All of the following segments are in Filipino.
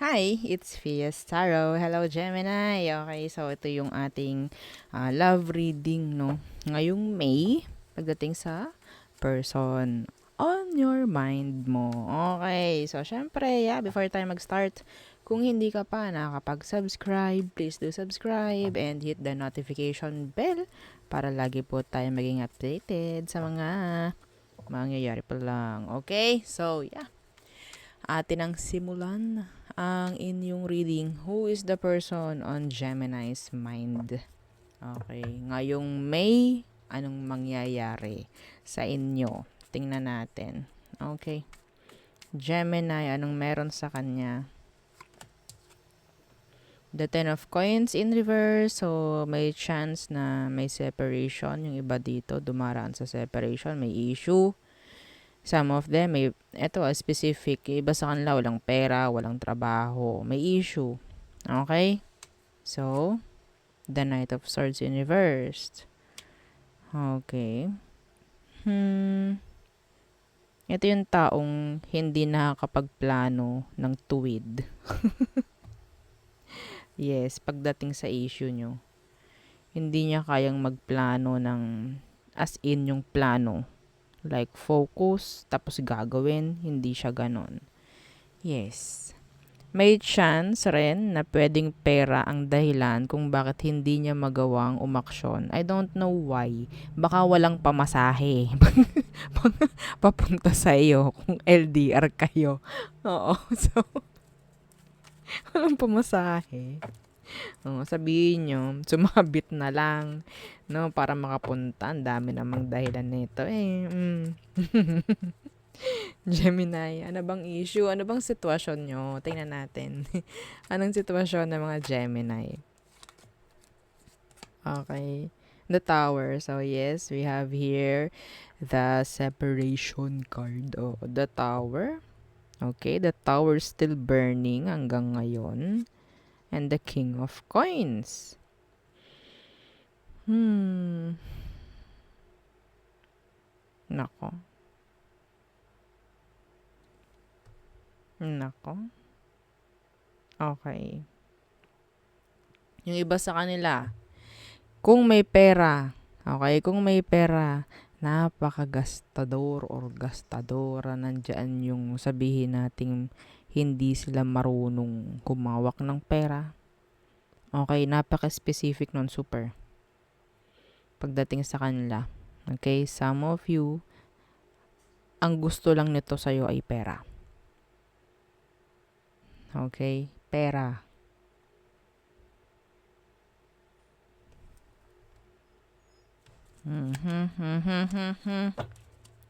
Hi, it's Fias Tarot. Hello, Gemini. Okay, so ito yung ating love reading, no? Ngayong May, pagdating sa person on your mind mo. Okay, so syempre, before tayo mag-start, kung hindi ka pa nakakapag-subscribe, please do subscribe and hit the notification bell para lagi po tayo maging updated sa mga mangyayari pa lang. Okay, so atin ang simulan ang inyong reading. Who is the person on Gemini's mind? Okay. Ngayong May, anong mangyayari sa inyo? Tingnan natin. Okay. Gemini, anong meron sa kanya? The Ten of Coins in reverse. So, may chance na may separation. Yung iba dito, dumaraan sa separation. May issue. Some of them, eto specific, iba sa kanila walang pera, walang trabaho, may issue. Okay? So, the Knight of Swords in reversed. Okay. Ito yung taong hindi nakakapagplano ng tuwid. Yes, pagdating sa issue nyo. Hindi niya kayang magplano ng as in yung plano. Like focus, tapos gagawin, hindi siya ganon. Yes. May chance rin na pwedeng pera ang dahilan kung bakit hindi niya magawang umaksyon. I don't know why. Baka walang pamasahe. Papunta sa iyo kung LDR kayo. Oo. So, walang pamasahe. Oo, sabihin nyo, sumabit na lang. No, para makapunta. Ang dami namang dahilan nito. Gemini, ano bang issue? Ano bang sitwasyon nyo? Tingnan natin. Anong sitwasyon ng mga Gemini? Okay. The Tower. So, yes, we have here the separation card. Oh, the Tower. Okay, the Tower still burning hanggang ngayon. And the King of Coins. Nako. Nako. Okay. Yung iba sa kanila, kung may pera, okay, kung may pera, napakagastador or gastadora, nandyan yung sabihin nating hindi sila marunong kumawak ng pera. Okay, napaka-specific nun, super. Pagdating sa kanila. Okay, some of you, ang gusto lang nito sa'yo ay pera. Okay, pera.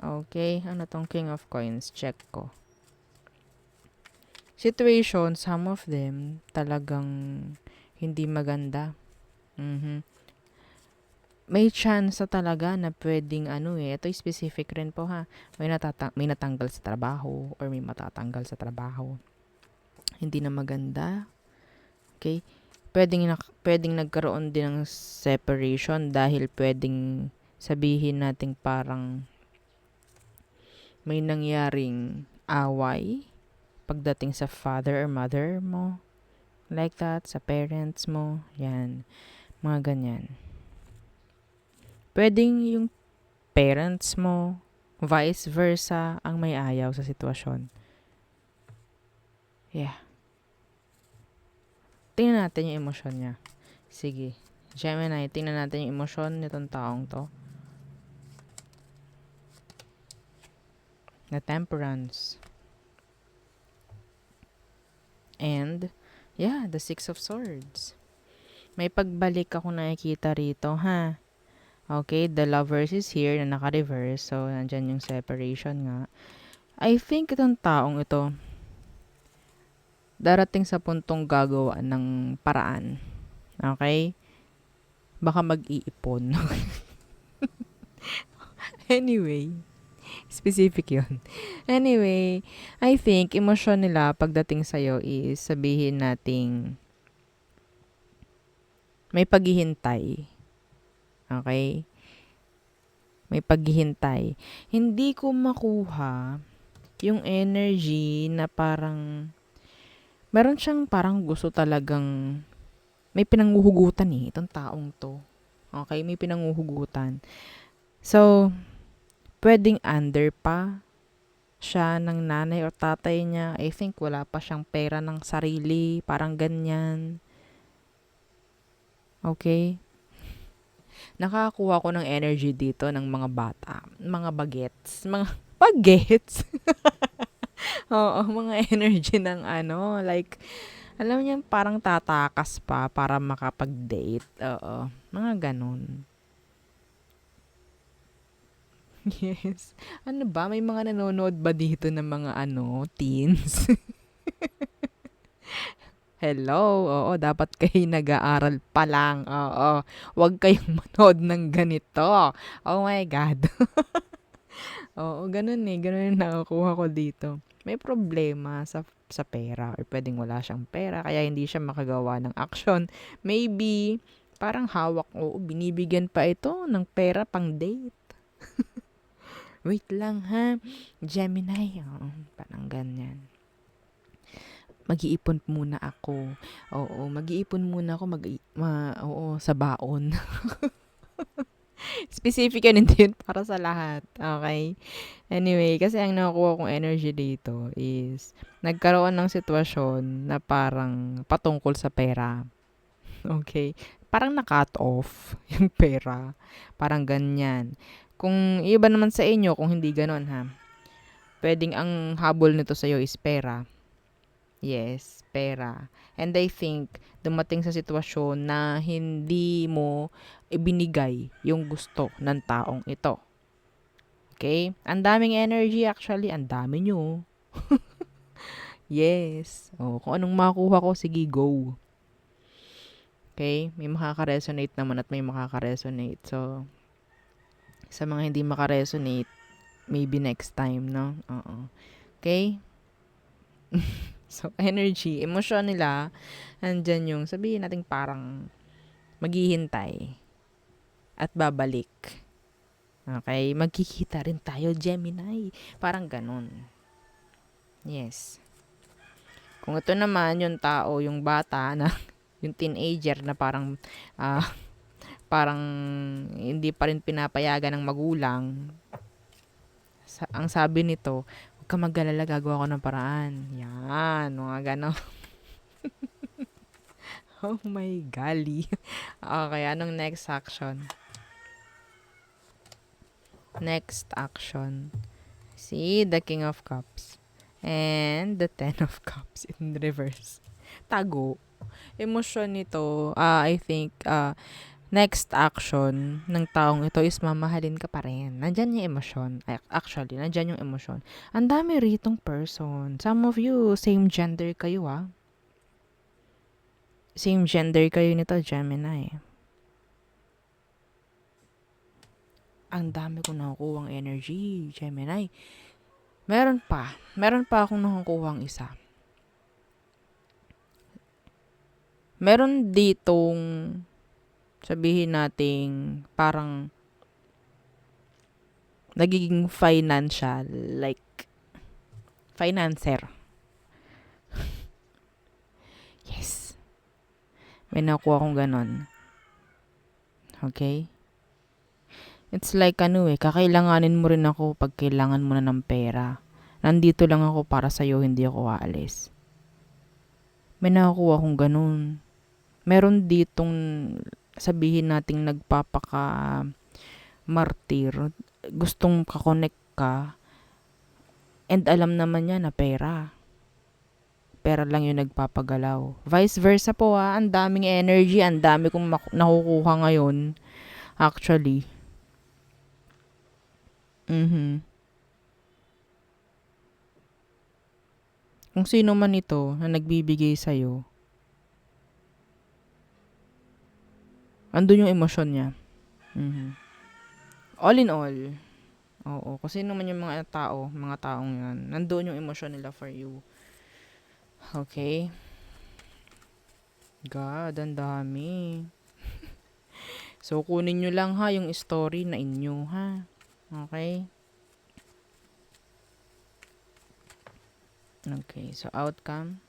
Okay, ano tong King of Coins? Check ko. Situation, some of them, talagang hindi maganda. May chance talaga na pwedeng ito specific rin po ha. May natanggal sa trabaho or may matatanggal sa trabaho. Hindi na maganda. Okay? Pwedeng nagkaroon din ng separation dahil pwedeng sabihin nating parang may nangyaring away pagdating sa father or mother mo. Like that, sa parents mo. Yan. Mga ganyan. Pwedeng yung parents mo, vice versa, ang may ayaw sa sitwasyon. Yeah. Tingnan natin yung emosyon niya. Sige. Gemini, tingnan natin yung emosyon nitong taong to. The Temperance. And, the Six of Swords. May pagbalik ako nakikita rito, ha? Okay, the Lovers is here na naka-reverse. So, nandyan yung separation nga. I think itong taong ito, darating sa puntong gagawa ng paraan. Okay? Baka mag-iipon. Anyway, specific yun. Anyway, I think emosyon nila pagdating sa'yo is sabihin nating may paghihintay. Okay? May paghihintay. Hindi ko makuha yung energy na parang Meron siyang parang gusto talagang, may pinanguhugutan eh, itong taong to. Okay, may pinanguhugutan. So, pwedeng under pa siya ng nanay o tatay niya. I think wala pa siyang pera ng sarili, parang ganyan. Okay? Nakakakuha ko ng energy dito ng mga bata, mga bagets, mga bagets. Oo, mga energy ng ano, like, alam niyo, parang tatakas pa para makapag-date. Oo, mga ganun. Yes. Ano ba, may mga nanonood ba dito ng mga ano, teens? Hello, oo, dapat kayo nag-aaral pa lang. Oo, huwag kayong manood ng ganito. Oh my God. Oo, ganun eh. Ganun yung nakukuha ko dito. May problema sa pera or pwedeng wala siyang pera kaya hindi siya makagawa ng action. Maybe, parang hawak o binibigyan pa ito ng pera pang date. Wait lang ha, Gemini. Oo, parang ganyan. Mag-iipon muna ako. Oo, mag-iipon muna ako oo, sa baon. Specific yan, hindi yun para sa lahat. Okay? Anyway, kasi ang nakukuha kong energy dito is nagkaroon ng sitwasyon na parang patungkol sa pera. Okay? Parang na-cut off yung pera. Parang ganyan. Kung iba naman sa inyo, kung hindi ganon ha, pwedeng ang habol nito sa'yo is pera. Yes, pera. And I think, dumating sa sitwasyon na hindi mo ibinigay yung gusto ng taong ito. Okay? Ang daming energy actually, ang dami nyo. Yes. Oh, kung anong makuha ko, sige, go. Okay? May makaka-resonate naman at may makaka-resonate. So, sa mga hindi maka-resonate, maybe next time, no? Oo. Okay? So, energy, emosyon nila, andyan yung sabihin natin parang maghihintay at babalik. Okay? Magkikita rin tayo, Gemini. Parang ganun. Yes. Kung ito naman yung tao, yung bata na yung teenager na parang ah, parang hindi pa rin pinapayagan ng magulang. Ang sabi nito, huwag ka mag-alala, gagawa ko ng paraan. Yan, mga ganon. Oh my golly. Okay, anong next action? Next action. See, the King of Cups. And the Ten of Cups in reverse. Tago. Emosyon nito, I think, next action ng taong ito is mamahalin ka pa rin. Nandyan yung emosyon. Actually, nandyan yung emosyon. Ang dami ritong person. Some of you, same gender kayo Same gender kayo nito, Gemini. Ang dami kong nakukuhang energy, Gemini. Meron pa. Meron pa akong nakukuhang isa. Meron ditong sabihin nating parang nagiging financial, like financer. Yes. May nakuha akong ganon. Okay? It's like kakailanganin mo rin ako pag kailangan mo na ng pera. Nandito lang ako para sa'yo, hindi ako aalis. May nakakuha akong ganun. Meron ditong sabihin nating nagpapaka-martir. Gustong kakonect ka. And alam naman niya na pera. Pera lang yung nagpapagalaw. Vice versa po ang daming energy, ang dami kong nakukuha ngayon. Actually. Kung sino man ito na nagbibigay sa'yo, andun yung emosyon niya. All in all, oo, kung sino man yung mga taong yan, nandun yung emosyon nila for you. Okay? God, ang dami. So, kunin nyo lang ha yung story na inyo ha. Okay? Okay, so outcome.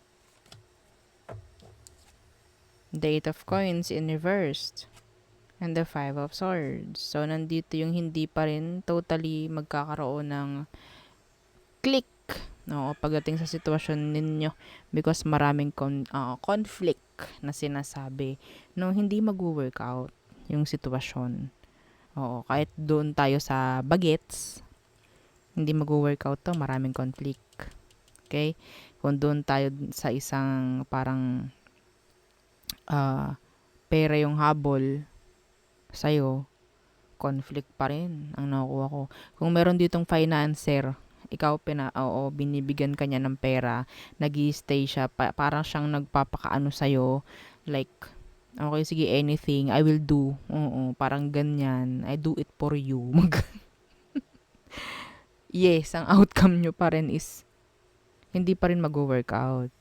The 8 of Coins in reversed. And the 5 of Swords. So, nandito yung hindi pa rin totally magkakaroon ng click. No, pagdating sa sitwasyon ninyo. Because maraming conflict na sinasabi. No, hindi mag-work out yung sitwasyon. Oo, kahit doon tayo sa bagets, hindi mag-work out to, maraming conflict. Okay? Kung doon tayo sa isang parang pera yung habol sa'yo, conflict pa rin ang nakukuha ko. Kung meron ditong financer, ikaw binibigyan ka niya ng pera, nag-i-stay siya, parang siyang nagpapakaano sa'yo, like, okay, sige, anything, I will do. Oo, parang ganyan, I do it for you. Yes, ang outcome nyo pa rin is, hindi pa rin mag-work out.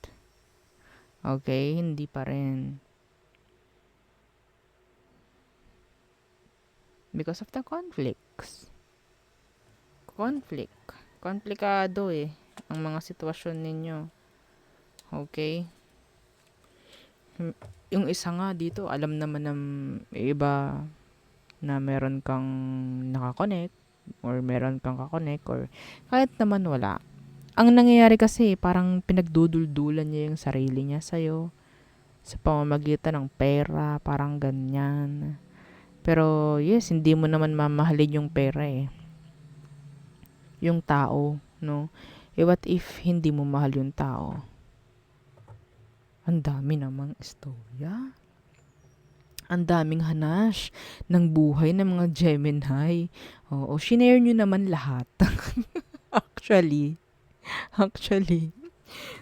Okay, hindi pa rin. Because of the conflicts. Komplikado ang mga sitwasyon ninyo. Okay? Yung isa nga dito, alam naman ng iba na meron kang nakakonect or meron kang kakonect or kahit naman wala. Ang nangyayari kasi, parang pinagduduldulan niya yung sarili niya sa'yo sa pamamagitan ng pera, parang ganyan. Pero, yes, hindi mo naman mamahalin yung pera yung tao, no? What if hindi mo mahal yung tao? Ang dami namang istorya. Ang daming hanash ng buhay ng mga Gemini. Oo, shinare nyo naman lahat. Actually,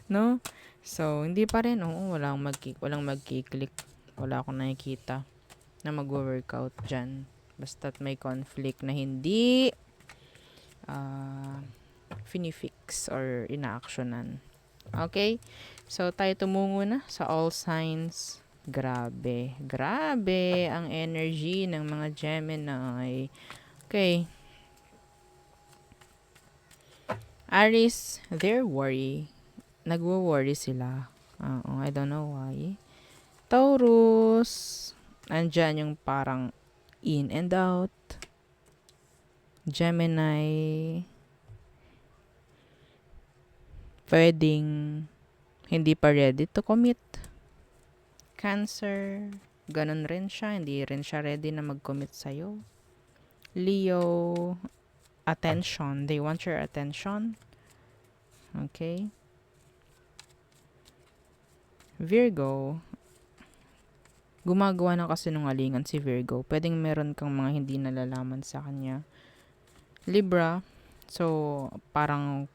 no? So, hindi pa rin, walang magkiklik. Wala akong nakikita na mag-workout dyan. Basta't may conflict na hindi finifix or ina-actionan. Okay? So, tayo tumungo na sa all signs. Grabe ang energy ng mga Gemini. Okay. Aries, they're worry. Nagwo-worry sila. I don't know why. Taurus, andyan yung parang in and out. Gemini, pwedeng hindi pa ready to commit. Cancer, ganun rin siya. Hindi rin siya ready na mag-commit sa'yo. Leo, attention. They want your attention. Okay. Virgo, gumagawa ng kasinungalingan si Virgo. Pwedeng meron kang mga hindi nalalaman sa kanya. Libra, so parang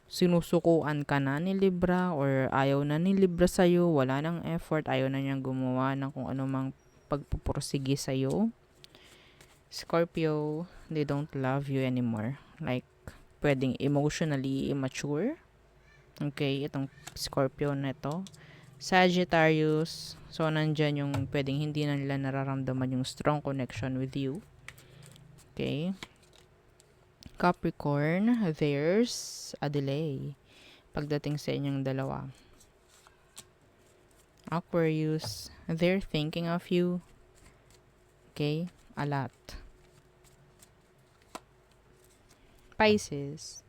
sinusukuan ka na ni Libra or ayaw na ni Libra sa'yo, wala nang effort, ayaw na niyang gumawa ng kung ano mang pagpupursige sa'yo. Scorpio, they don't love you anymore. Like, pwedeng emotionally immature. Okay, itong Scorpio na ito. Sagittarius, so nandyan yung pwedeng hindi na nila nararamdaman yung strong connection with you. Okay. Capricorn, there's a delay pagdating sa inyong dalawa. Aquarius, they're thinking of you. Okay, a lot. Pisces,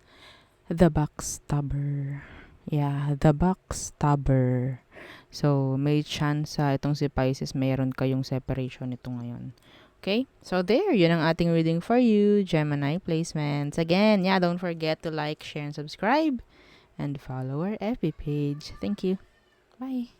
the backstabber. Yeah, the backstabber. So, may chance itong si Pisces, mayroon kayong separation ito ngayon. Okay? So, there. Yun ang ating reading for you. Gemini placements. Again, don't forget to like, share, and subscribe. And follow our FB page. Thank you. Bye.